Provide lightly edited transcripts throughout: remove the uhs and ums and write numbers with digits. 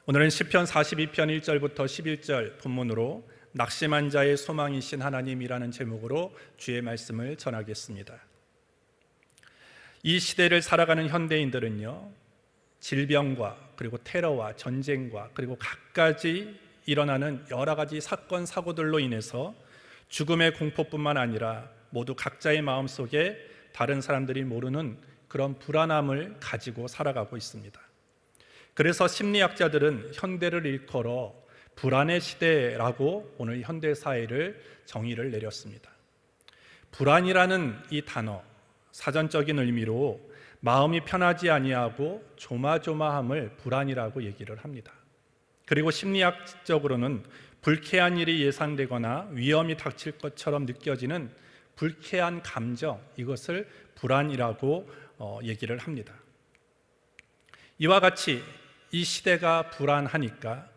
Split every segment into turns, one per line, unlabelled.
오늘은 시편 42편 1절부터 11절 본문으로 낙심한 자의 소망이신 하나님이라는 제목으로 주의 말씀을 전하겠습니다. 이 시대를 살아가는 현대인들은요, 질병과 그리고 테러와 전쟁과 그리고 갖가지 일어나는 여러 가지 사건 사고들로 인해서 죽음의 공포뿐만 아니라 모두 각자의 마음속에 다른 사람들이 모르는 그런 불안함을 가지고 살아가고 있습니다. 그래서 심리학자들은 현대를 일컬어 불안의 시대라고 오늘 현대사회를 정의를 내렸습니다. 불안이라는 이 단어, 사전적인 의미로 마음이 편하지 아니하고 조마조마함을 불안이라고 얘기를 합니다. 그리고 심리학적으로는 불쾌한 일이 예상되거나 위험이 닥칠 것처럼 느껴지는 불쾌한 감정, 이것을 불안이라고 얘기를 합니다. 이와 같이 이 시대가 불안하니까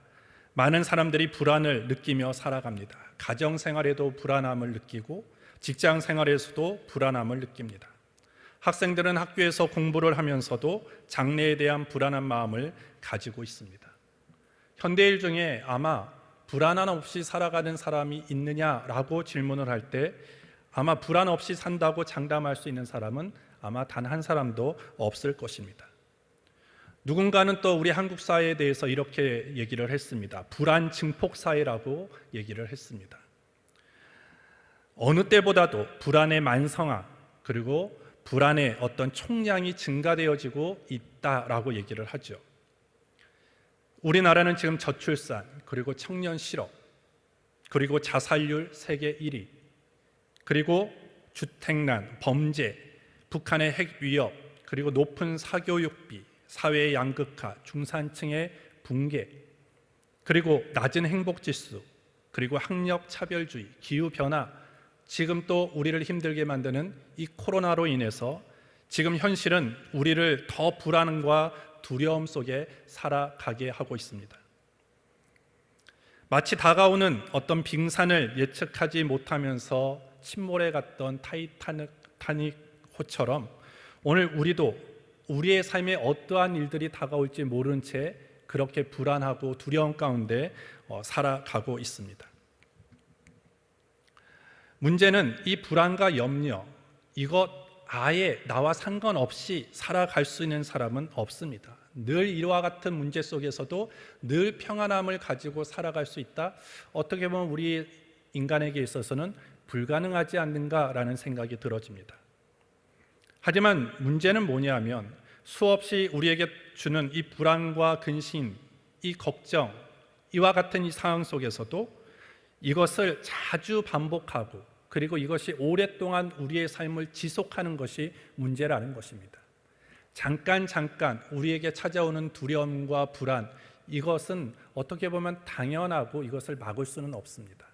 많은 사람들이 불안을 느끼며 살아갑니다. 가정생활에도 불안함을 느끼고 직장생활에서도 불안함을 느낍니다. 학생들은 학교에서 공부를 하면서도 장래에 대한 불안한 마음을 가지고 있습니다. 현대인 중에 아마 불안 없이 살아가는 사람이 있느냐라고 질문을 할 때 아마 불안 없이 산다고 장담할 수 있는 사람은 아마 단 한 사람도 없을 것입니다. 누군가는 또 우리 한국 사회에 대해서 이렇게 얘기를 했습니다. 불안 증폭 사회라고 얘기를 했습니다. 어느 때보다도 불안의 만성화 그리고 불안의 어떤 총량이 증가되어지고 있다라고 얘기를 하죠. 우리나라는 지금 저출산 그리고 청년 실업 그리고 자살률 세계 1위 그리고 주택난, 범죄, 북한의 핵 위협 그리고 높은 사교육비 사회의 양극화, 중산층의 붕괴, 그리고 낮은 행복지수, 그리고 학력차별주의, 기후변화, 지금 또 우리를 힘들게 만드는 이 코로나로 인해서 지금 현실은 우리를 더 불안과 두려움 속에 살아가게 하고 있습니다. 마치 다가오는 어떤 빙산을 예측하지 못하면서 침몰해 갔던 타이타닉호처럼 오늘 우리도 우리의 삶에 어떠한 일들이 다가올지 모른 채 그렇게 불안하고 두려움 가운데 살아가고 있습니다. 문제는 이 불안과 염려, 이것 아예 나와 상관없이 살아갈 수 있는 사람은 없습니다. 늘 이와 같은 문제 속에서도 늘 평안함을 가지고 살아갈 수 있다? 어떻게 보면 우리 인간에게 있어서는 불가능하지 않는가라는 생각이 들어집니다. 하지만 문제는 뭐냐면 수없이 우리에게 주는 이 불안과 근심, 이 걱정, 이와 같은 이 상황 속에서도 이것을 자주 반복하고 그리고 이것이 오랫동안 우리의 삶을 지속하는 것이 문제라는 것입니다. 잠깐 우리에게 찾아오는 두려움과 불안, 이것은 어떻게 보면 당연하고 이것을 막을 수는 없습니다.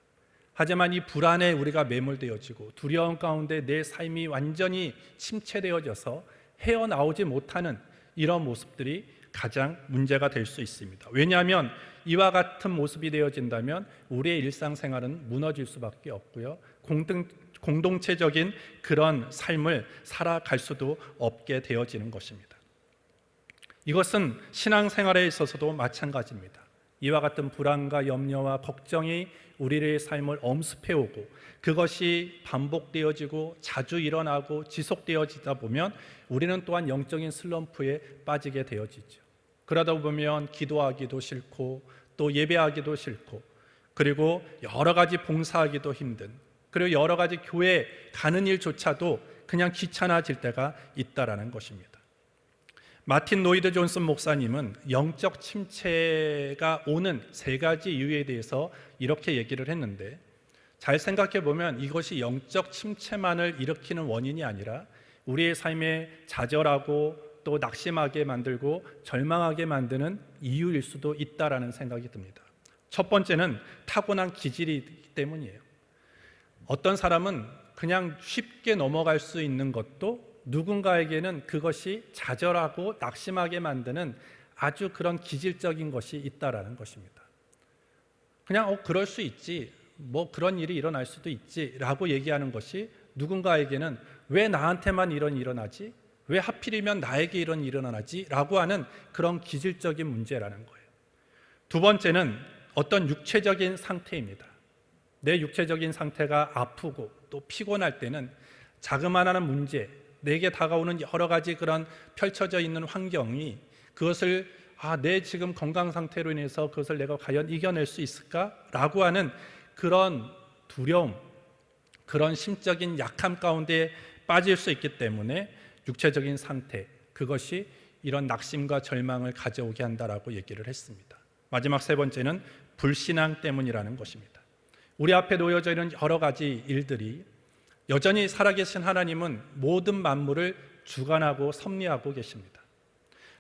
하지만 이 불안에 우리가 매몰되어지고 두려움 가운데 내 삶이 완전히 침체되어져서 헤어나오지 못하는 이런 모습들이 가장 문제가 될 수 있습니다. 왜냐하면 이와 같은 모습이 되어진다면 우리의 일상생활은 무너질 수밖에 없고요. 공동체적인 그런 삶을 살아갈 수도 없게 되어지는 것입니다. 이것은 신앙생활에 있어서도 마찬가지입니다. 이와 같은 불안과 염려와 걱정이 우리의 삶을 엄습해오고 그것이 반복되어지고 자주 일어나고 지속되어지다 보면 우리는 또한 영적인 슬럼프에 빠지게 되어지죠. 그러다 보면 기도하기도 싫고 또 예배하기도 싫고 그리고 여러 가지 봉사하기도 힘든 그리고 여러 가지 교회 가는 일조차도 그냥 귀찮아질 때가 있다라는 것입니다. 마틴 노이드 존슨 목사님은 영적 침체가 오는 세 가지 이유에 대해서 이렇게 얘기를 했는데 잘 생각해 보면 이것이 영적 침체만을 일으키는 원인이 아니라 우리의 삶에 좌절하고 또 낙심하게 만들고 절망하게 만드는 이유일 수도 있다라는 생각이 듭니다. 첫 번째는 타고난 기질이기 때문이에요. 어떤 사람은 그냥 쉽게 넘어갈 수 있는 것도 누군가에게는 그것이 좌절하고 낙심하게 만드는 아주 그런 기질적인 것이 있다라는 것입니다. 그냥 그럴 수 있지, 뭐 그런 일이 일어날 수도 있지 라고 얘기하는 것이 누군가에게는 왜 나한테만 이런 일이 일어나지? 왜 하필이면 나에게 이런 일이 일어나지? 라고 하는 그런 기질적인 문제라는 거예요. 두 번째는 어떤 육체적인 상태입니다. 내 육체적인 상태가 아프고 또 피곤할 때는 자그마한 문제, 내게 다가오는 여러 가지 그런 펼쳐져 있는 환경이 그것을 내 지금 건강 상태로 인해서 그것을 내가 과연 이겨낼 수 있을까라고 하는 그런 두려움, 그런 심적인 약함 가운데 빠질 수 있기 때문에 육체적인 상태, 그것이 이런 낙심과 절망을 가져오게 한다라고 얘기를 했습니다. 마지막 세 번째는 불신앙 때문이라는 것입니다. 우리 앞에 놓여져 있는 여러 가지 일들이 여전히 살아계신 하나님은 모든 만물을 주관하고 섭리하고 계십니다.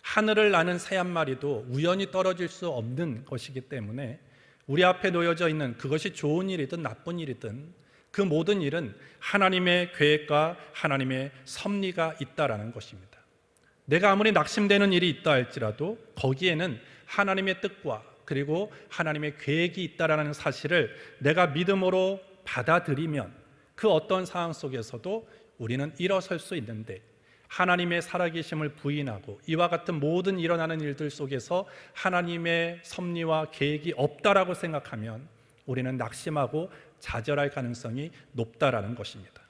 하늘을 나는 새 한 마리도 우연히 떨어질 수 없는 것이기 때문에 우리 앞에 놓여져 있는 그것이 좋은 일이든 나쁜 일이든 그 모든 일은 하나님의 계획과 하나님의 섭리가 있다라는 것입니다. 내가 아무리 낙심되는 일이 있다 할지라도 거기에는 하나님의 뜻과 그리고 하나님의 계획이 있다라는 사실을 내가 믿음으로 받아들이면 그 어떤 상황 속에서도 우리는 일어설 수 있는데, 하나님의 살아계심을 부인하고 이와 같은 모든 일어나는 일들 속에서 하나님의 섭리와 계획이 없다라고 생각하면 우리는 낙심하고 좌절할 가능성이 높다라는 것입니다.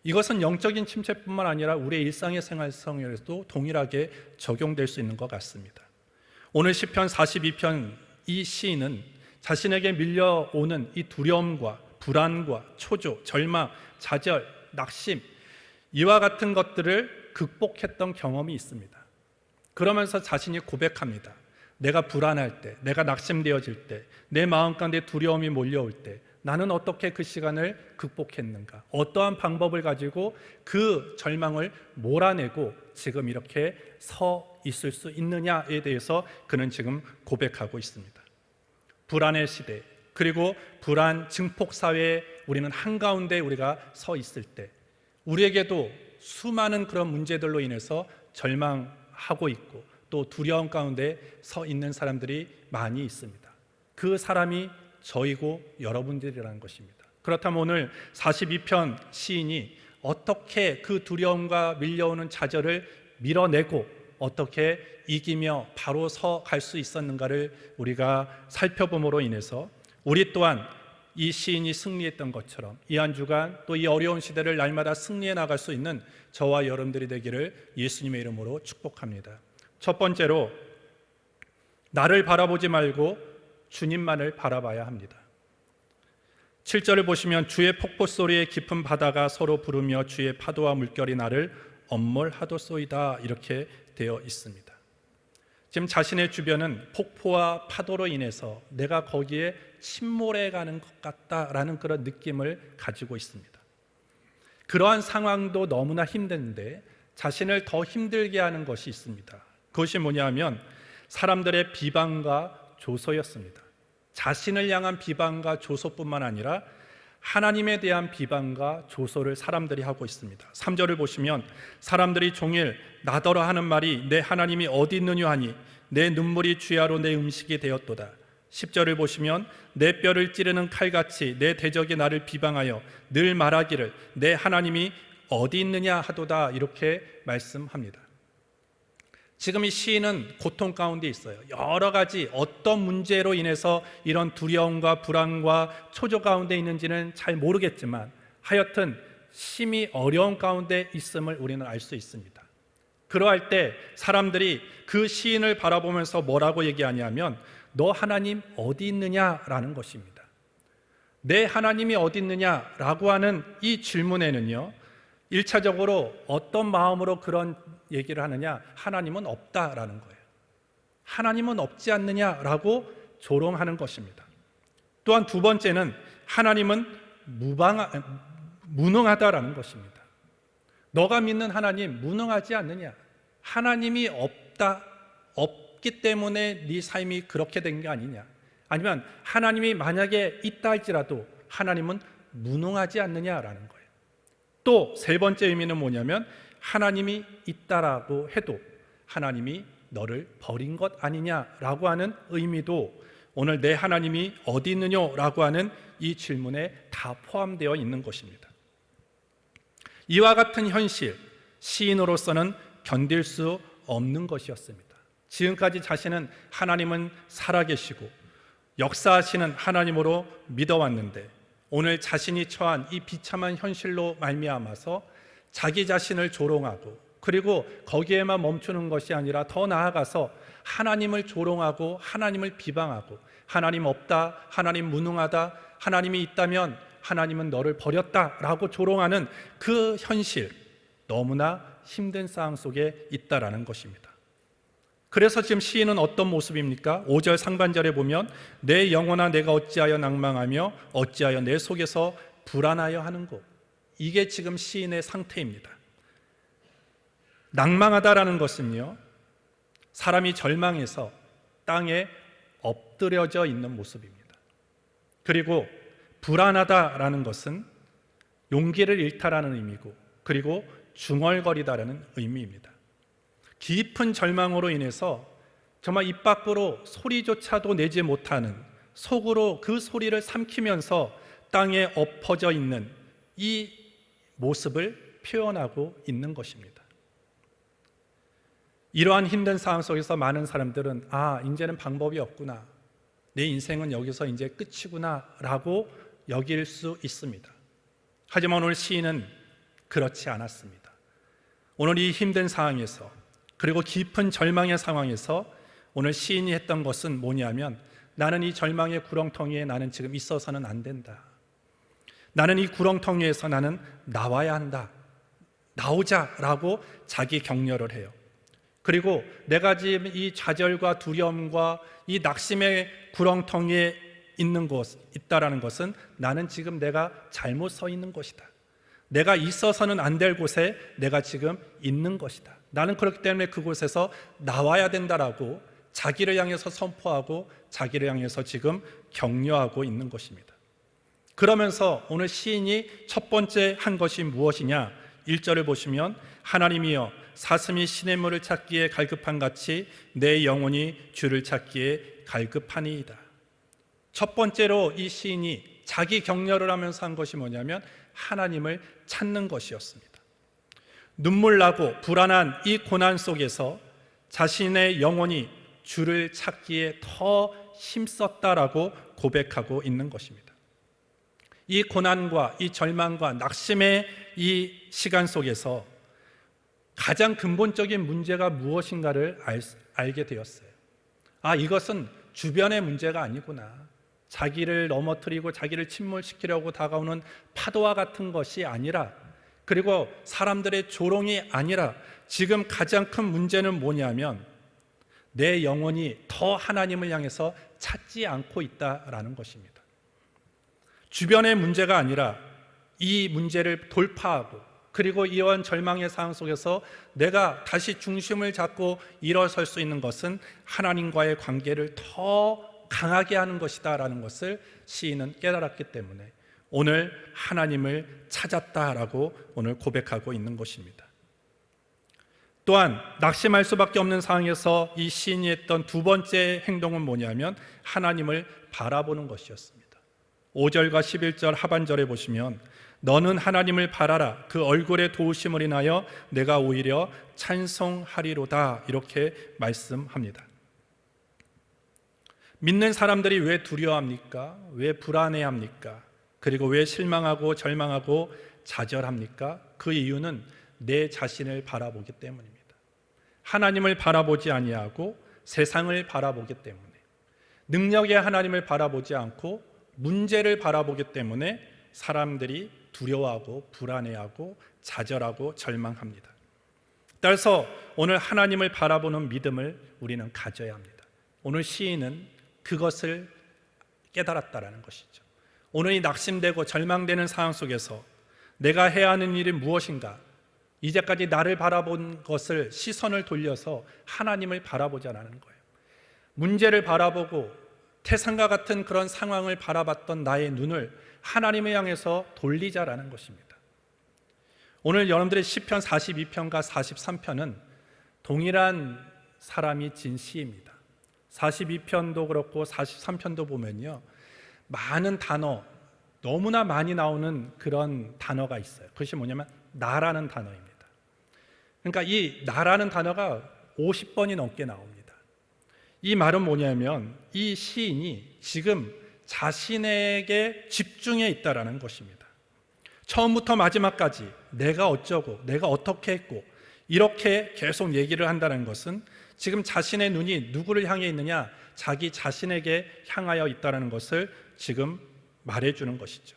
이것은 영적인 침체뿐만 아니라 우리의 일상의 생활성에도 동일하게 적용될 수 있는 것 같습니다. 오늘 시편 42편 이 시인은 자신에게 밀려오는 이 두려움과 불안과 초조, 절망, 좌절, 낙심, 이와 같은 것들을 극복했던 경험이 있습니다. 그러면서 자신이 고백합니다. 내가 불안할 때, 내가 낙심되어질 때, 내 마음 가운데 두려움이 몰려올 때 나는 어떻게 그 시간을 극복했는가? 어떠한 방법을 가지고 그 절망을 몰아내고 지금 이렇게 서 있을 수 있느냐에 대해서 그는 지금 고백하고 있습니다. 불안의 시대, 그리고 불안 증폭 사회에 우리는 한가운데 우리가 서 있을 때 우리에게도 수많은 그런 문제들로 인해서 절망하고 있고 또 두려움 가운데 서 있는 사람들이 많이 있습니다. 그 사람이 저이고 여러분들이라는 것입니다. 그렇다면 오늘 42편 시인이 어떻게 그 두려움과 밀려오는 좌절을 밀어내고 어떻게 이기며 바로 서 갈 수 있었는가를 우리가 살펴봄으로 인해서 우리 또한 이 시인이 승리했던 것처럼 이 한 주간 또 이 어려운 시대를 날마다 승리해 나갈 수 있는 저와 여러분들이 되기를 예수님의 이름으로 축복합니다. 첫 번째로, 나를 바라보지 말고 주님만을 바라봐야 합니다. 7절을 보시면 주의 폭포 소리에 깊은 바다가 서로 부르며 주의 파도와 물결이 나를 엄몰하도소이다 이렇게 되어 있습니다. 지금 자신의 주변은 폭포와 파도로 인해서 내가 거기에 침몰해 가는 것 같다라는 그런 느낌을 가지고 있습니다. 그러한 상황도 너무나 힘든데 자신을 더 힘들게 하는 것이 있습니다. 그것이 뭐냐면 사람들의 비방과 조소였습니다. 자신을 향한 비방과 조소뿐만 아니라 하나님에 대한 비방과 조소를 사람들이 하고 있습니다. 3절을 보시면 사람들이 종일 나더러 하는 말이 내 하나님이 어디 있느냐 하니 내 눈물이 주야로 내 음식이 되었도다. 10절을 보시면 내 뼈를 찌르는 칼같이 내 대적이 나를 비방하여 늘 말하기를 내 하나님이 어디 있느냐 하도다 이렇게 말씀합니다. 지금 이 시인은 고통 가운데 있어요. 여러 가지 어떤 문제로 인해서 이런 두려움과 불안과 초조 가운데 있는지는 잘 모르겠지만 하여튼 심히 어려운 가운데 있음을 우리는 알 수 있습니다. 그러할 때 사람들이 그 시인을 바라보면서 뭐라고 얘기하냐면 너 하나님 어디 있느냐라는 것입니다. 내 하나님이 어디 있느냐라고 하는 이 질문에는요, 1차적으로 어떤 마음으로 그런 얘기를 하느냐, 하나님은 없다라는 거예요. 하나님은 없지 않느냐라고 조롱하는 것입니다. 또한 두 번째는 하나님은 무능하다라는 것입니다. 너가 믿는 하나님 무능하지 않느냐, 하나님이 없기 때문에 네 삶이 그렇게 된 게 아니냐, 아니면 하나님이 만약에 있다 할지라도 하나님은 무능하지 않느냐라는 거예요. 또 세 번째 의미는 뭐냐면 하나님이 있다라고 해도 하나님이 너를 버린 것 아니냐라고 하는 의미도 오늘 내 하나님이 어디 있느냐라고 하는 이 질문에 다 포함되어 있는 것입니다. 이와 같은 현실, 시인으로서는 견딜 수 없는 것이었습니다. 지금까지 자신은 하나님은 살아계시고 역사하시는 하나님으로 믿어왔는데 오늘 자신이 처한 이 비참한 현실로 말미암아서 자기 자신을 조롱하고 그리고 거기에만 멈추는 것이 아니라 더 나아가서 하나님을 조롱하고 하나님을 비방하고 하나님 없다, 하나님 무능하다, 하나님이 있다면 하나님은 너를 버렸다라고 조롱하는 그 현실, 너무나 힘든 상황 속에 있다라는 것입니다. 그래서 지금 시인은 어떤 모습입니까? 5절 상반절에 보면 내 영혼아 내가 어찌하여 낭망하며 어찌하여 내 속에서 불안하여 하는고. 이게 지금 시인의 상태입니다. 낭망하다라는 것은요, 사람이 절망해서 땅에 엎드려져 있는 모습입니다. 그리고 불안하다라는 것은 용기를 잃다라는 의미고, 그리고 중얼거리다라는 의미입니다. 깊은 절망으로 인해서 정말 입 밖으로 소리조차도 내지 못하는, 속으로 그 소리를 삼키면서 땅에 엎어져 있는 이 모습을 표현하고 있는 것입니다. 이러한 힘든 상황 속에서 많은 사람들은 이제는 방법이 없구나, 내 인생은 여기서 이제 끝이구나 라고 여길 수 있습니다. 하지만 오늘 시인은 그렇지 않았습니다. 오늘 이 힘든 상황에서, 그리고 깊은 절망의 상황에서 오늘 시인이 했던 것은 뭐냐면, 나는 이 절망의 구렁텅이에 나는 지금 있어서는 안 된다. 나는 이 구렁텅이에서 나는 나와야 한다. 나오자라고 자기 격려를 해요. 그리고 내가 지금 이 좌절과 두려움과 이 낙심의 구렁텅이에 있다라는 것은 나는 지금 내가 잘못 서 있는 것이다. 내가 있어서는 안 될 곳에 내가 지금 있는 것이다. 나는 그렇기 때문에 그곳에서 나와야 된다라고 자기를 향해서 선포하고 자기를 향해서 지금 격려하고 있는 것입니다. 그러면서 오늘 시인이 첫 번째 한 것이 무엇이냐? 1절을 보시면 하나님이여 사슴이 시냇물을 찾기에 갈급한 같이 내 영혼이 주를 찾기에 갈급하니이다. 첫 번째로 이 시인이 자기 격려를 하면서 한 것이 뭐냐면 하나님을 찾는 것이었습니다. 눈물 나고 불안한 이 고난 속에서 자신의 영혼이 주를 찾기에 더 힘썼다라고 고백하고 있는 것입니다. 이 고난과 이 절망과 낙심의 이 시간 속에서 가장 근본적인 문제가 무엇인가를 알게 되었어요. 이것은 주변의 문제가 아니구나. 자기를 넘어뜨리고 자기를 침몰시키려고 다가오는 파도와 같은 것이 아니라, 그리고 사람들의 조롱이 아니라 지금 가장 큰 문제는 뭐냐면 내 영혼이 더 하나님을 향해서 찾지 않고 있다라는 것입니다. 주변의 문제가 아니라 이 문제를 돌파하고, 그리고 이러한 절망의 상황 속에서 내가 다시 중심을 잡고 일어설 수 있는 것은 하나님과의 관계를 더 강하게 하는 것이다 라는 것을 시인은 깨달았기 때문에 오늘 하나님을 찾았다라고 오늘 고백하고 있는 것입니다. 또한 낙심할 수밖에 없는 상황에서 이 시인이 했던 두 번째 행동은 뭐냐면 하나님을 바라보는 것이었습니다. 5절과 11절 하반절에 보시면 너는 하나님을 바라라. 그 얼굴의 도우심을 인하여 내가 오히려 찬송하리로다. 이렇게 말씀합니다. 믿는 사람들이 왜 두려워합니까? 왜 불안해합니까? 그리고 왜 실망하고 절망하고 좌절합니까? 그 이유는 내 자신을 바라보기 때문입니다. 하나님을 바라보지 아니하고 세상을 바라보기 때문에, 능력의 하나님을 바라보지 않고 문제를 바라보기 때문에 사람들이 두려워하고 불안해하고 좌절하고 절망합니다. 따라서 오늘 하나님을 바라보는 믿음을 우리는 가져야 합니다. 오늘 시인은 그것을 깨달았다라는 것이죠. 오늘 이 낙심되고 절망되는 상황 속에서 내가 해야 하는 일이 무엇인가? 이제까지 나를 바라본 것을 시선을 돌려서 하나님을 바라보자라는 거예요. 문제를 바라보고 태산과 같은 그런 상황을 바라봤던 나의 눈을 하나님을 향해서 돌리자라는 것입니다. 오늘 여러분들의 시편 42편과 43편은 동일한 사람이 진 시입니다. 42편도 그렇고 43편도 보면요, 많은 단어, 너무나 많이 나오는 그런 단어가 있어요. 그것이 뭐냐면 나라는 단어입니다. 그러니까 이 나라는 단어가 50번이 넘게 나옵니다. 이 말은 뭐냐면 이 시인이 지금 자신에게 집중해 있다라는 것입니다. 처음부터 마지막까지 내가 어쩌고 내가 어떻게 했고 이렇게 계속 얘기를 한다는 것은 지금 자신의 눈이 누구를 향해 있느냐? 자기 자신에게 향하여 있다는 것을 지금 말해주는 것이죠.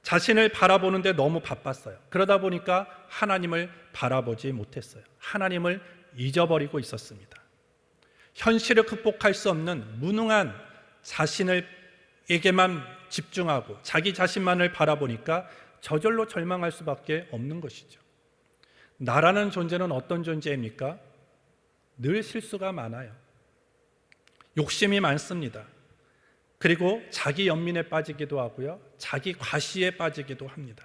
자신을 바라보는데 너무 바빴어요. 그러다 보니까 하나님을 바라보지 못했어요. 하나님을 잊어버리고 있었습니다. 현실을 극복할 수 없는 무능한 자신에게만 집중하고 자기 자신만을 바라보니까 저절로 절망할 수밖에 없는 것이죠. 나라는 존재는 어떤 존재입니까? 늘 실수가 많아요. 욕심이 많습니다. 그리고 자기 연민에 빠지기도 하고요, 자기 과시에 빠지기도 합니다.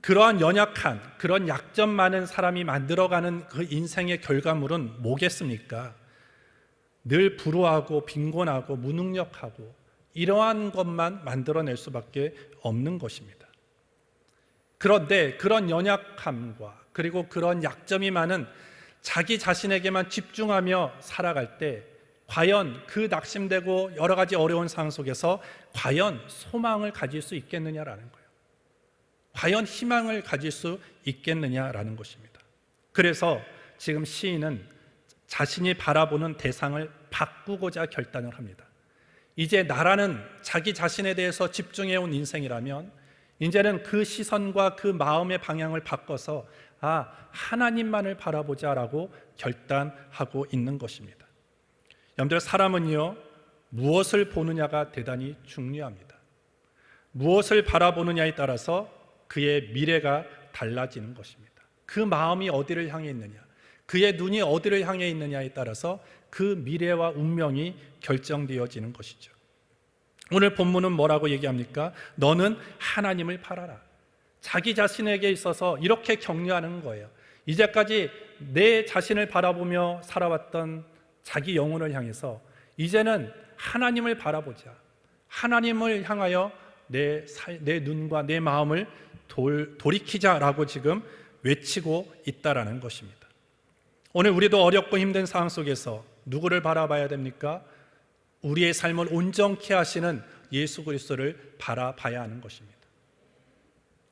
그러한 연약한, 그런 약점 많은 사람이 만들어가는 그 인생의 결과물은 뭐겠습니까? 늘 불우하고 빈곤하고 무능력하고 이러한 것만 만들어낼 수밖에 없는 것입니다. 그런데 그런 연약함과 그리고 그런 약점이 많은 자기 자신에게만 집중하며 살아갈 때 과연 그 낙심되고 여러 가지 어려운 상황 속에서 과연 소망을 가질 수 있겠느냐라는 거예요. 과연 희망을 가질 수 있겠느냐라는 것입니다. 그래서 지금 시인은 자신이 바라보는 대상을 바꾸고자 결단을 합니다. 이제 나라는 자기 자신에 대해서 집중해온 인생이라면 이제는 그 시선과 그 마음의 방향을 바꿔서 하나님만을 바라보자라고 결단하고 있는 것입니다. 여러분들, 사람은요 무엇을 보느냐가 대단히 중요합니다. 무엇을 바라보느냐에 따라서 그의 미래가 달라지는 것입니다. 그 마음이 어디를 향해 있느냐, 그의 눈이 어디를 향해 있느냐에 따라서 그 미래와 운명이 결정되어지는 것이죠. 오늘 본문은 뭐라고 얘기합니까? 너는 하나님을 바라라. 자기 자신에게 있어서 이렇게 격려하는 거예요. 이제까지 내 자신을 바라보며 살아왔던 자기 영혼을 향해서 이제는 하나님을 바라보자. 하나님을 향하여 내 눈과 내 마음을 돌이키자라고 지금 외치고 있다라는 것입니다. 오늘 우리도 어렵고 힘든 상황 속에서 누구를 바라봐야 됩니까? 우리의 삶을 온전케 하시는 예수 그리스도를 바라봐야 하는 것입니다.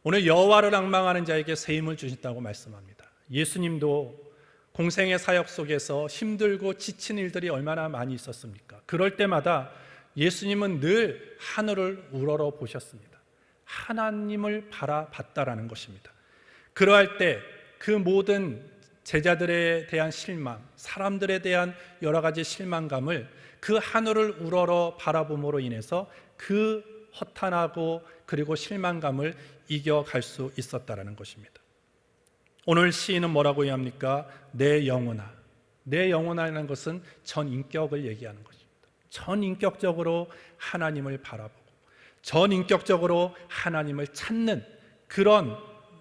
오늘 여호와를 앙망하는 자에게 새 힘을 주신다고 말씀합니다. 예수님도 공생의 사역 속에서 힘들고 지친 일들이 얼마나 많이 있었습니까? 그럴 때마다 예수님은 늘 하늘을 우러러 보셨습니다. 하나님을 바라봤다라는 것입니다. 그러할 때 그 모든 제자들에 대한 실망, 사람들에 대한 여러 가지 실망감을 그 하늘을 우러러 바라봄으로 인해서 그 허탄하고 그리고 실망감을 이겨갈 수 있었다라는 것입니다. 오늘 시인은 뭐라고 얘기합니까? 내 영혼아. 내 영혼아라는 것은 전인격을 얘기하는 것입니다. 전인격적으로 하나님을 바라보고 전인격적으로 하나님을 찾는 그런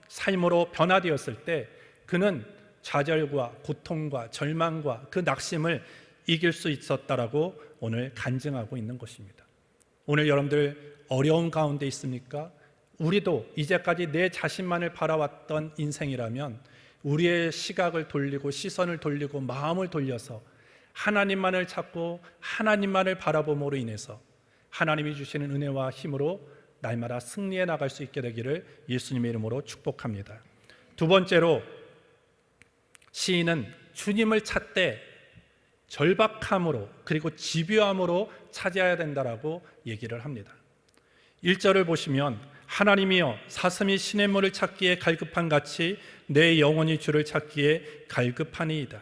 삶으로 변화되었을 때 그는 좌절과 고통과 절망과 그 낙심을 이길 수 있었다라고 오늘 간증하고 있는 것입니다. 오늘 여러분들 어려운 가운데 있습니까? 우리도 이제까지 내 자신만을 바라왔던 인생이라면 우리의 시각을 돌리고 시선을 돌리고 마음을 돌려서 하나님만을 찾고 하나님만을 바라봄으로 인해서 하나님이 주시는 은혜와 힘으로 날마다 승리해 나갈 수 있게 되기를 예수님의 이름으로 축복합니다. 두 번째로 시인은 주님을 찾되 절박함으로 그리고 집요함으로 찾아야 된다라고 얘기를 합니다. 1절을 보시면 하나님이여 사슴이 시냇물을 찾기에 갈급한 같이 내 영혼이 주를 찾기에 갈급하니이다.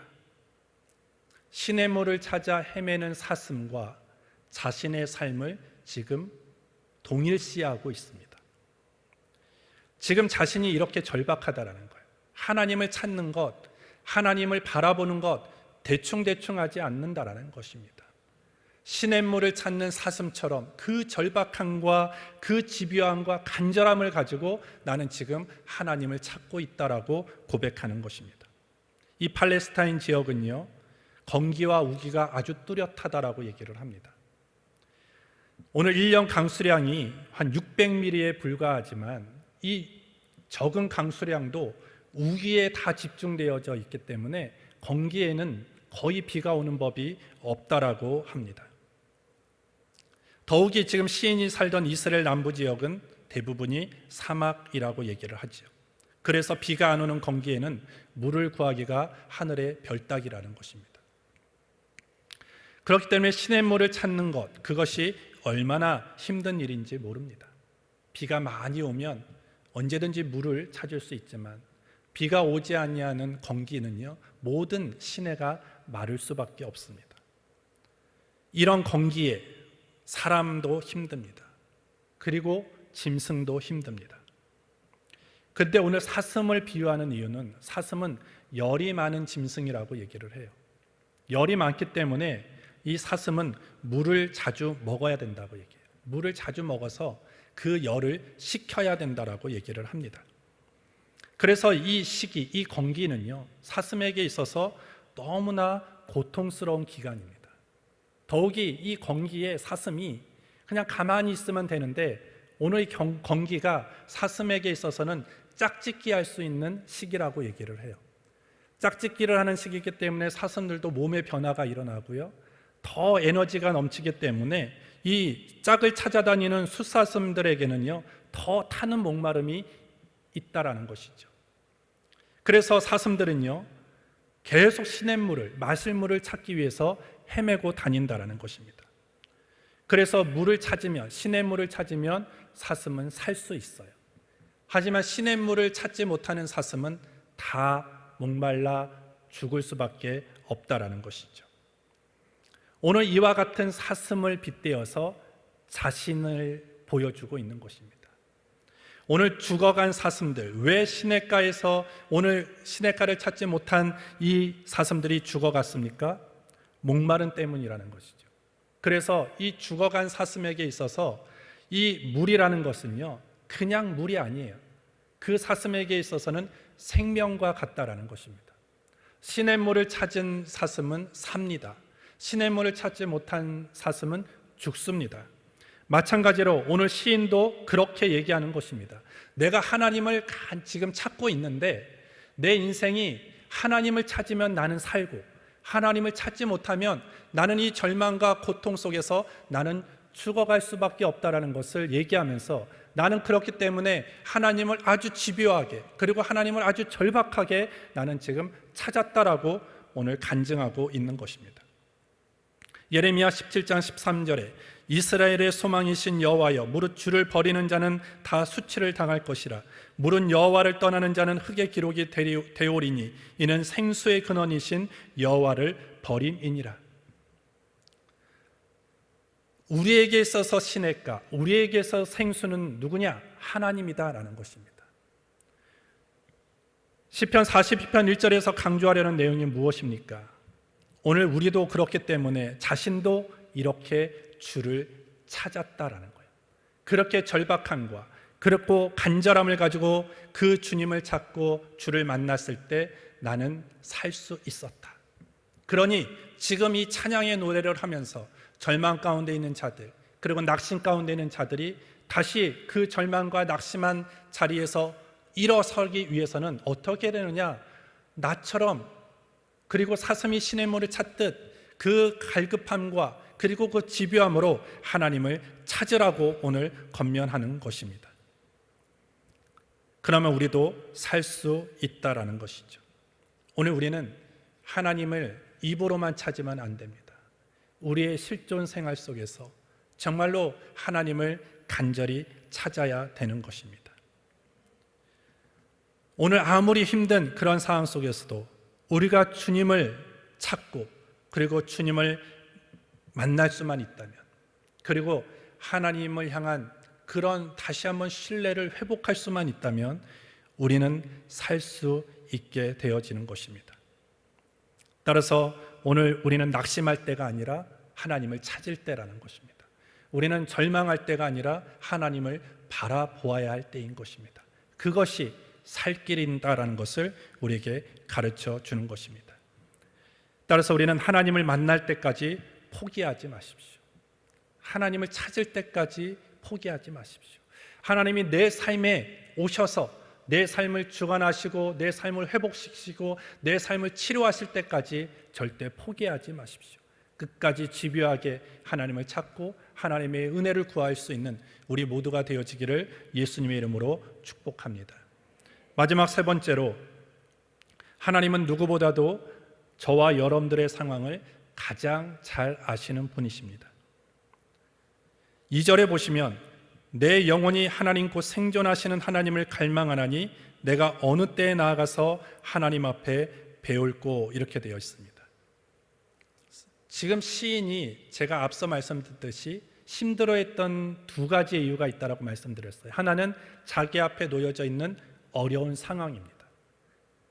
시냇물을 찾아 헤매는 사슴과 자신의 삶을 지금 동일시하고 있습니다. 지금 자신이 이렇게 절박하다라는 거예요. 하나님을 찾는 것, 하나님을 바라보는 것 대충대충 하지 않는다라는 것입니다. 시냇물을 찾는 사슴처럼 그 절박함과 그 집요함과 간절함을 가지고 나는 지금 하나님을 찾고 있다라고 고백하는 것입니다. 이 팔레스타인 지역은요 건기와 우기가 아주 뚜렷하다라고 얘기를 합니다. 오늘 1년 강수량이 한 600mm에 불과하지만 이 적은 강수량도 우기에 다 집중되어져 있기 때문에 건기에는 거의 비가 오는 법이 없다라고 합니다. 더욱이 지금 시인이 살던 이스라엘 남부 지역은 대부분이 사막이라고 얘기를 하죠. 그래서 비가 안 오는 건기에는 물을 구하기가 하늘의 별따기라는 것입니다. 그렇기 때문에 시냇물을 찾는 것, 그것이 얼마나 힘든 일인지 모릅니다. 비가 많이 오면 언제든지 물을 찾을 수 있지만 비가 오지 아니하는 건기는요, 모든 시내가 마를 수밖에 없습니다. 이런 건기에 사람도 힘듭니다. 그리고 짐승도 힘듭니다. 그런데 오늘 사슴을 비유하는 이유는, 사슴은 열이 많은 짐승이라고 얘기를 해요. 열이 많기 때문에 이 사슴은 물을 자주 먹어야 된다고 얘기해요. 물을 자주 먹어서 그 열을 식혀야 된다라고 얘기를 합니다. 그래서 이 시기, 이 건기는요, 사슴에게 있어서 너무나 고통스러운 기간입니다. 더욱이 이 건기에 사슴이 그냥 가만히 있으면 되는데, 오늘 이 건기가 사슴에게 있어서는 짝짓기 할 수 있는 시기라고 얘기를 해요. 짝짓기를 하는 시기이기 때문에 사슴들도 몸의 변화가 일어나고요, 더 에너지가 넘치기 때문에 이 짝을 찾아다니는 숫사슴들에게는요, 더 타는 목마름이 있다라는 것이죠. 그래서 사슴들은요, 계속 시냇물을, 마실 물을 찾기 위해서 헤매고 다닌다라는 것입니다. 그래서 물을 찾으면, 시냇물을 찾으면 사슴은 살 수 있어요. 하지만 시냇물을 찾지 못하는 사슴은 다 목말라 죽을 수밖에 없다라는 것이죠. 오늘 이와 같은 사슴을 빗대어서 자신을 보여주고 있는 것입니다. 오늘 죽어간 사슴들, 왜 시냇가에서 오늘 시냇가를 찾지 못한 이 사슴들이 죽어갔습니까? 목마름 때문이라는 것이죠. 그래서 이 죽어간 사슴에게 있어서 이 물이라는 것은요, 그냥 물이 아니에요. 그 사슴에게 있어서는 생명과 같다라는 것입니다. 시냇물을 찾은 사슴은 삽니다. 시냇물을 찾지 못한 사슴은 죽습니다. 마찬가지로 오늘 시인도 그렇게 얘기하는 것입니다. 내가 하나님을 지금 찾고 있는데, 내 인생이 하나님을 찾으면 나는 살고, 하나님을 찾지 못하면 나는 이 절망과 고통 속에서 나는 죽어갈 수밖에 없다라는 것을 얘기하면서, 나는 그렇기 때문에 하나님을 아주 집요하게, 그리고 하나님을 아주 절박하게 나는 지금 찾았다라고 오늘 간증하고 있는 것입니다. 예레미야 17장 13절에 이스라엘의 소망이신 여호와여, 무릇 주를 버리는 자는 다 수치를 당할 것이라. 무릇 여호와를 떠나는 자는 흙의 기록이 되오리니 이는 생수의 근원이신 여호와를 버림이니라. 우리에게 있어서 시냇가, 우리에게 있어서 생수는 누구냐? 하나님이다라는 것입니다. 시편 42편 1절에서 강조하려는 내용이 무엇입니까? 오늘 우리도 그렇기 때문에 자신도 이렇게 주를 찾았다라는 거예요. 그렇게 절박함과 그렇고 간절함을 가지고 그 주님을 찾고 주를 만났을 때 나는 살 수 있었다. 그러니 지금 이 찬양의 노래를 하면서 절망 가운데 있는 자들, 그리고 낙심 가운데 있는 자들이 다시 그 절망과 낙심한 자리에서 일어서기 위해서는 어떻게 되느냐? 나처럼, 그리고 사슴이 시냇물을 찾듯 그 갈급함과 그리고 그 집요함으로 하나님을 찾으라고 오늘 권면하는 것입니다. 그러면 우리도 살 수 있다라는 것이죠. 오늘 우리는 하나님을 입으로만 찾으면 안 됩니다. 우리의 실존 생활 속에서 정말로 하나님을 간절히 찾아야 되는 것입니다. 오늘 아무리 힘든 그런 상황 속에서도 우리가 주님을 찾고 그리고 주님을 만날 수만 있다면, 그리고 하나님을 향한 그런 다시 한번 신뢰를 회복할 수만 있다면 우리는 살 수 있게 되어지는 것입니다. 따라서 오늘 우리는 낙심할 때가 아니라 하나님을 찾을 때라는 것입니다. 우리는 절망할 때가 아니라 하나님을 바라보아야 할 때인 것입니다. 그것이 살 길인다라는 것을 우리에게 가르쳐 주는 것입니다. 따라서 우리는 하나님을 만날 때까지 포기하지 마십시오. 하나님을 찾을 때까지 포기하지 마십시오. 하나님이 내 삶에 오셔서 내 삶을 주관하시고 내 삶을 회복시키시고 내 삶을 치료하실 때까지 절대 포기하지 마십시오. 끝까지 집요하게 하나님을 찾고 하나님의 은혜를 구할 수 있는 우리 모두가 되어지기를 예수님의 이름으로 축복합니다. 마지막 세 번째로, 하나님은 누구보다도 저와 여러분들의 상황을 가장 잘 아시는 분이십니다. 2절에 보시면 내 영혼이 하나님 곧 생존하시는 하나님을 갈망하나니 내가 어느 때에 나아가서 하나님 앞에 배울꼬, 이렇게 되어 있습니다. 지금 시인이 제가 앞서 말씀드렸듯이 힘들어했던 두 가지의 이유가 있다고 말씀드렸어요. 하나는 자기 앞에 놓여져 있는 어려운 상황입니다.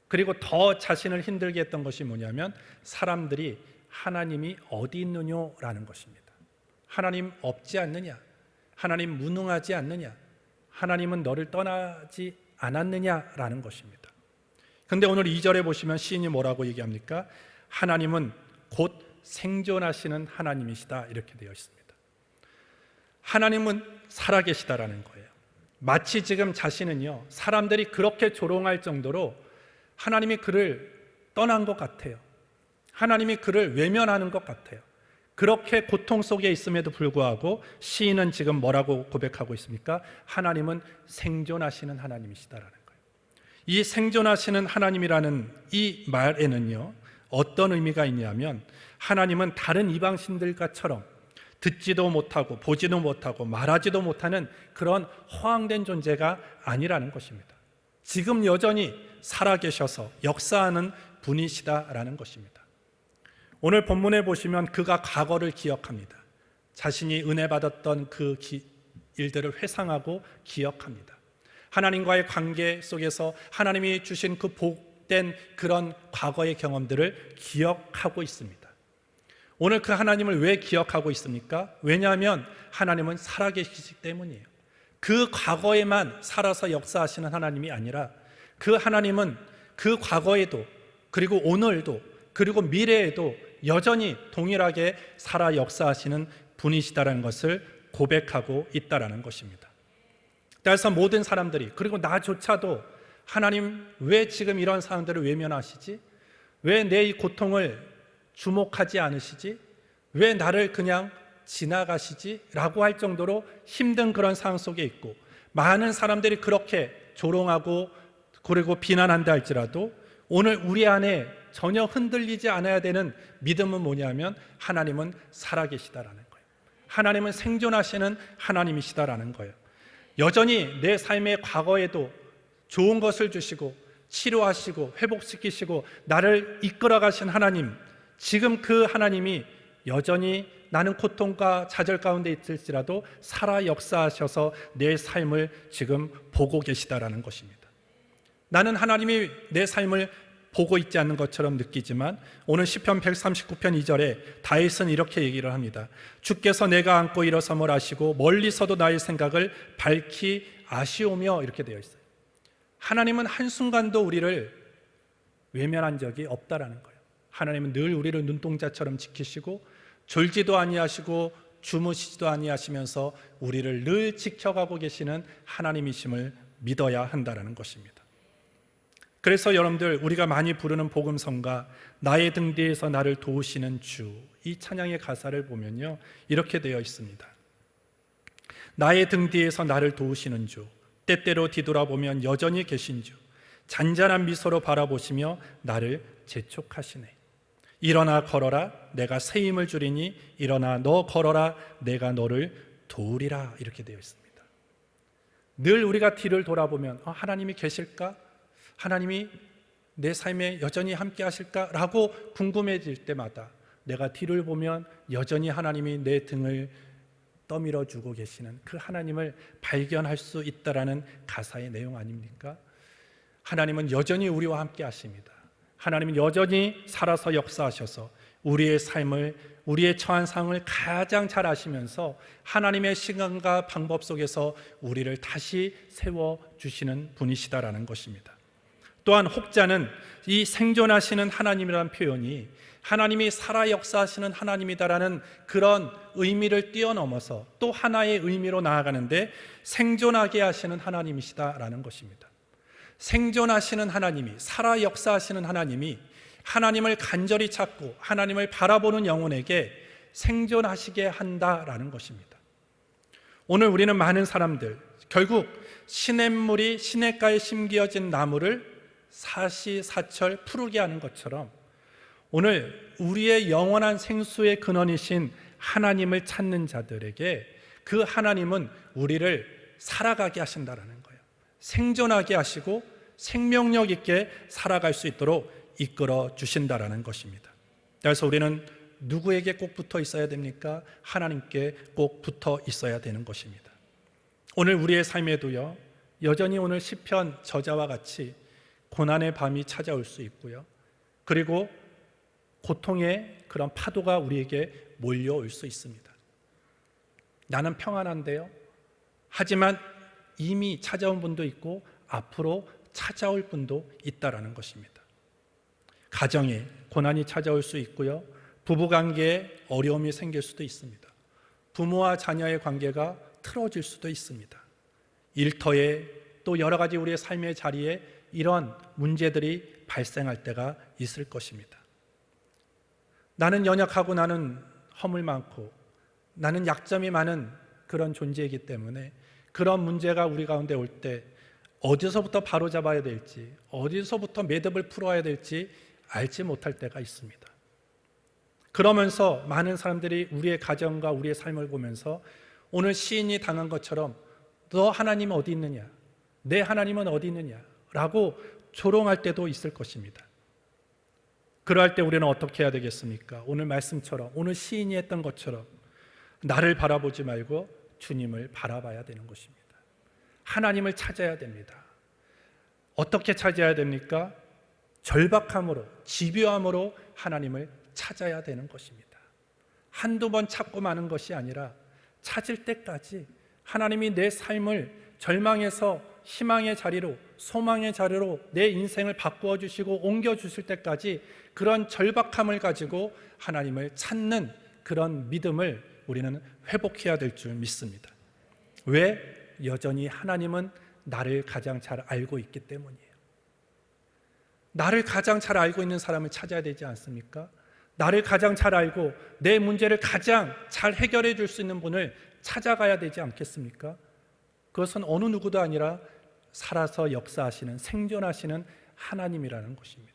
그리고 더 자신을 힘들게 했던 것이 뭐냐면 사람들이 하나님이 어디 있느냐라는 것입니다. 하나님 없지 않느냐? 하나님 무능하지 않느냐? 하나님은 너를 떠나지 않았느냐라는 것입니다. 그런데 오늘 2절에 보시면 시인이 뭐라고 얘기합니까? 하나님은 곧 생존하시는 하나님이시다, 이렇게 되어 있습니다. 하나님은 살아계시다라는 거예요. 마치 지금 자신은요, 사람들이 그렇게 조롱할 정도로 하나님이 그를 떠난 것 같아요. 하나님이 그를 외면하는 것 같아요. 그렇게 고통 속에 있음에도 불구하고 시인은 지금 뭐라고 고백하고 있습니까? 하나님은 생존하시는 하나님이시다라는 거예요. 이 생존하시는 하나님이라는 이 말에는요, 어떤 의미가 있냐면 하나님은 다른 이방신들과처럼 듣지도 못하고 보지도 못하고 말하지도 못하는 그런 허황된 존재가 아니라는 것입니다. 지금 여전히 살아계셔서 역사하는 분이시다라는 것입니다. 오늘 본문에 보시면 그가 과거를 기억합니다. 자신이 은혜 받았던 그 일들을 회상하고 기억합니다. 하나님과의 관계 속에서 하나님이 주신 그 복된 그런 과거의 경험들을 기억하고 있습니다. 오늘 그 하나님을 왜 기억하고 있습니까? 왜냐하면 하나님은 살아계시기 때문이에요. 그 과거에만 살아서 역사하시는 하나님이 아니라 그 하나님은 그 과거에도 그리고 오늘도 그리고 미래에도 여전히 동일하게 살아 역사하시는 분이시다라는 것을 고백하고 있다라는 것입니다. 따라서 모든 사람들이, 그리고 나조차도 하나님 왜 지금 이런 사람들을 외면하시지? 왜 내 이 고통을 주목하지 않으시지? 왜 나를 그냥 지나가시지? 라고 할 정도로 힘든 그런 상황 속에 있고, 많은 사람들이 그렇게 조롱하고 그리고 비난한다 할지라도 오늘 우리 안에 전혀 흔들리지 않아야 되는 믿음은 뭐냐면 하나님은 살아계시다라는 거예요. 하나님은 생존하시는 하나님이시다라는 거예요. 여전히 내 삶의 과거에도 좋은 것을 주시고 치료하시고 회복시키시고 나를 이끌어 가신 하나님, 지금 그 하나님이 여전히 나는 고통과 좌절 가운데 있을지라도 살아 역사하셔서 내 삶을 지금 보고 계시다라는 것입니다. 나는 하나님이 내 삶을 보고 있지 않는 것처럼 느끼지만 오늘 시편 139편 2절에 다윗은 이렇게 얘기를 합니다. 주께서 내가 앉고 일어섬을 아시고 멀리서도 나의 생각을 밝히 아시오며, 이렇게 되어 있어요. 하나님은 한순간도 우리를 외면한 적이 없다라는 거예요. 하나님은 늘 우리를 눈동자처럼 지키시고 졸지도 아니하시고 주무시지도 아니하시면서 우리를 늘 지켜가고 계시는 하나님이심을 믿어야 한다는 것입니다. 그래서 여러분들, 우리가 많이 부르는 복음성가 나의 등 뒤에서 나를 도우시는 주, 이 찬양의 가사를 보면요, 이렇게 되어 있습니다. 나의 등 뒤에서 나를 도우시는 주, 때때로 뒤돌아보면 여전히 계신 주, 잔잔한 미소로 바라보시며 나를 재촉하시네. 일어나 걸어라, 내가 새 힘을 주리니 일어나 너 걸어라, 내가 너를 도우리라, 이렇게 되어 있습니다. 늘 우리가 뒤를 돌아보면 하나님이 계실까? 하나님이 내 삶에 여전히 함께 하실까라고 궁금해질 때마다 내가 뒤를 보면 여전히 하나님이 내 등을 떠밀어 주고 계시는 그 하나님을 발견할 수 있다라는 가사의 내용 아닙니까? 하나님은 여전히 우리와 함께 하십니다. 하나님은 여전히 살아서 역사하셔서 우리의 삶을, 우리의 처한 상황을 가장 잘 아시면서 하나님의 시간과 방법 속에서 우리를 다시 세워주시는 분이시다라는 것입니다. 또한 혹자는 이 생존하시는 하나님이라는 표현이 하나님이 살아 역사하시는 하나님이다라는 그런 의미를 뛰어넘어서 또 하나의 의미로 나아가는데 생존하게 하시는 하나님이시다라는 것입니다. 생존하시는 하나님이, 살아 역사하시는 하나님이 하나님을 간절히 찾고 하나님을 바라보는 영혼에게 생존하시게 한다라는 것입니다. 오늘 우리는 많은 사람들, 결국 시냇물이 시냇가에 심겨진 나무를 사시사철 푸르게 하는 것처럼 오늘 우리의 영원한 생수의 근원이신 하나님을 찾는 자들에게 그 하나님은 우리를 살아가게 하신다라는 거예요. 생존하게 하시고 생명력 있게 살아갈 수 있도록 이끌어 주신다라는 것입니다. 그래서 우리는 누구에게 꼭 붙어 있어야 됩니까? 하나님께 꼭 붙어 있어야 되는 것입니다. 오늘 우리의 삶에도요, 여전히 오늘 시편 저자와 같이 고난의 밤이 찾아올 수 있고요, 그리고 고통의 그런 파도가 우리에게 몰려올 수 있습니다. 나는 평안한데요, 하지만 이미 찾아온 분도 있고 앞으로 찾아올 분도 있다라는 것입니다. 가정에 고난이 찾아올 수 있고요, 부부관계에 어려움이 생길 수도 있습니다. 부모와 자녀의 관계가 틀어질 수도 있습니다. 일터에 또 여러 가지 우리의 삶의 자리에 이런 문제들이 발생할 때가 있을 것입니다. 나는 연약하고 나는 허물 많고 나는 약점이 많은 그런 존재이기 때문에 그런 문제가 우리 가운데 올 때 어디서부터 바로잡아야 될지, 어디서부터 매듭을 풀어야 될지 알지 못할 때가 있습니다. 그러면서 많은 사람들이 우리의 가정과 우리의 삶을 보면서 오늘 시인이 당한 것처럼 너 하나님 어디 있느냐, 내 하나님은 어디 있느냐 라고 조롱할 때도 있을 것입니다. 그러할 때 우리는 어떻게 해야 되겠습니까? 오늘 말씀처럼, 오늘 시인이 했던 것처럼 나를 바라보지 말고 주님을 바라봐야 되는 것입니다. 하나님을 찾아야 됩니다. 어떻게 찾아야 됩니까? 절박함으로, 집요함으로 하나님을 찾아야 되는 것입니다. 한두 번 찾고 마는 것이 아니라 찾을 때까지 하나님이 내 삶을 절망에서 희망의 자리로, 소망의 자리로 내 인생을 바꾸어 주시고 옮겨 주실 때까지 그런 절박함을 가지고 하나님을 찾는 그런 믿음을 우리는 회복해야 될 줄 믿습니다. 왜? 여전히 하나님은 나를 가장 잘 알고 있기 때문이에요. 나를 가장 잘 알고 있는 사람을 찾아야 되지 않습니까? 나를 가장 잘 알고 내 문제를 가장 잘 해결해 줄 수 있는 분을 찾아가야 되지 않겠습니까? 그것은 어느 누구도 아니라 살아서 역사하시는, 생존하시는 하나님이라는 것입니다.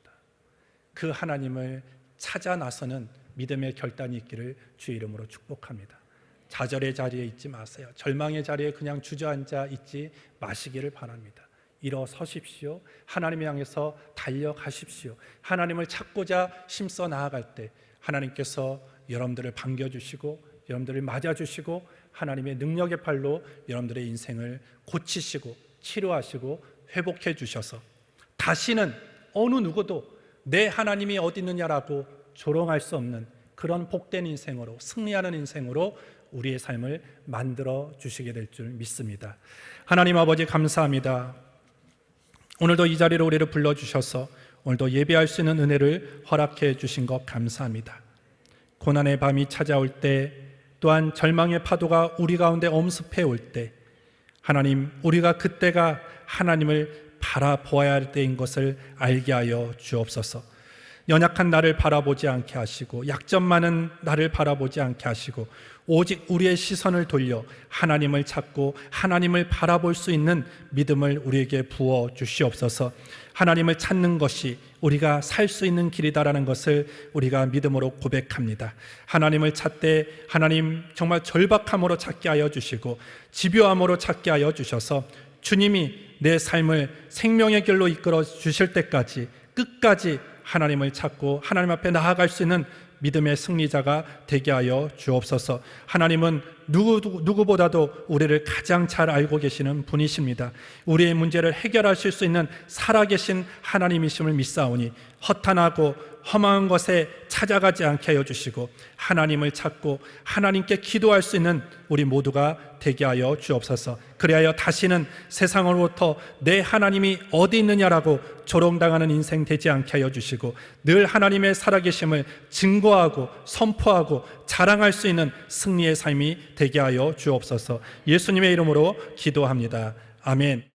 그 하나님을 찾아 나서는 믿음의 결단이 있기를 주의 이름으로 축복합니다. 좌절의 자리에 있지 마세요. 절망의 자리에 그냥 주저앉아 있지 마시기를 바랍니다. 일어서십시오. 하나님을 향해서 달려가십시오. 하나님을 찾고자 힘써 나아갈 때 하나님께서 여러분들을 반겨주시고 여러분들을 맞아주시고 하나님의 능력의 팔로 여러분들의 인생을 고치시고 치료하시고 회복해 주셔서 다시는 어느 누구도 내 하나님이 어디 있느냐라고 조롱할 수 없는 그런 복된 인생으로, 승리하는 인생으로 우리의 삶을 만들어 주시게 될 줄 믿습니다. 하나님 아버지 감사합니다. 오늘도 이 자리로 우리를 불러주셔서 오늘도 예배할 수 있는 은혜를 허락해 주신 것 감사합니다. 고난의 밤이 찾아올 때, 또한 절망의 파도가 우리 가운데 엄습해 올 때, 하나님, 우리가 그때가 하나님을 바라보아야 할 때인 것을 알게 하여 주옵소서. 연약한 나를 바라보지 않게 하시고 약점 많은 나를 바라보지 않게 하시고 오직 우리의 시선을 돌려 하나님을 찾고 하나님을 바라볼 수 있는 믿음을 우리에게 부어 주시옵소서. 하나님을 찾는 것이 우리가 살 수 있는 길이다라는 것을 우리가 믿음으로 고백합니다. 하나님을 찾되 하나님 정말 절박함으로 찾게 하여 주시고 집요함으로 찾게 하여 주셔서 주님이 내 삶을 생명의 길로 이끌어 주실 때까지 끝까지 하나님을 찾고 하나님 앞에 나아갈 수 있는 믿음의 승리자가 되게 하여 주옵소서. 하나님은 누구보다도 우리를 가장 잘 알고 계시는 분이십니다. 우리의 문제를 해결하실 수 있는 살아계신 하나님이심을 믿사오니 허탄하고 험한 것에 찾아가지 않게 하여 주시고 하나님을 찾고 하나님께 기도할 수 있는 우리 모두가 되게 하여 주옵소서. 그리하여 다시는 세상으로부터 내 하나님이 어디 있느냐라고 조롱당하는 인생 되지 않게 하여 주시고 늘 하나님의 살아계심을 증거하고 선포하고 자랑할 수 있는 승리의 삶이 되게 하여 주옵소서. 예수님의 이름으로 기도합니다. 아멘.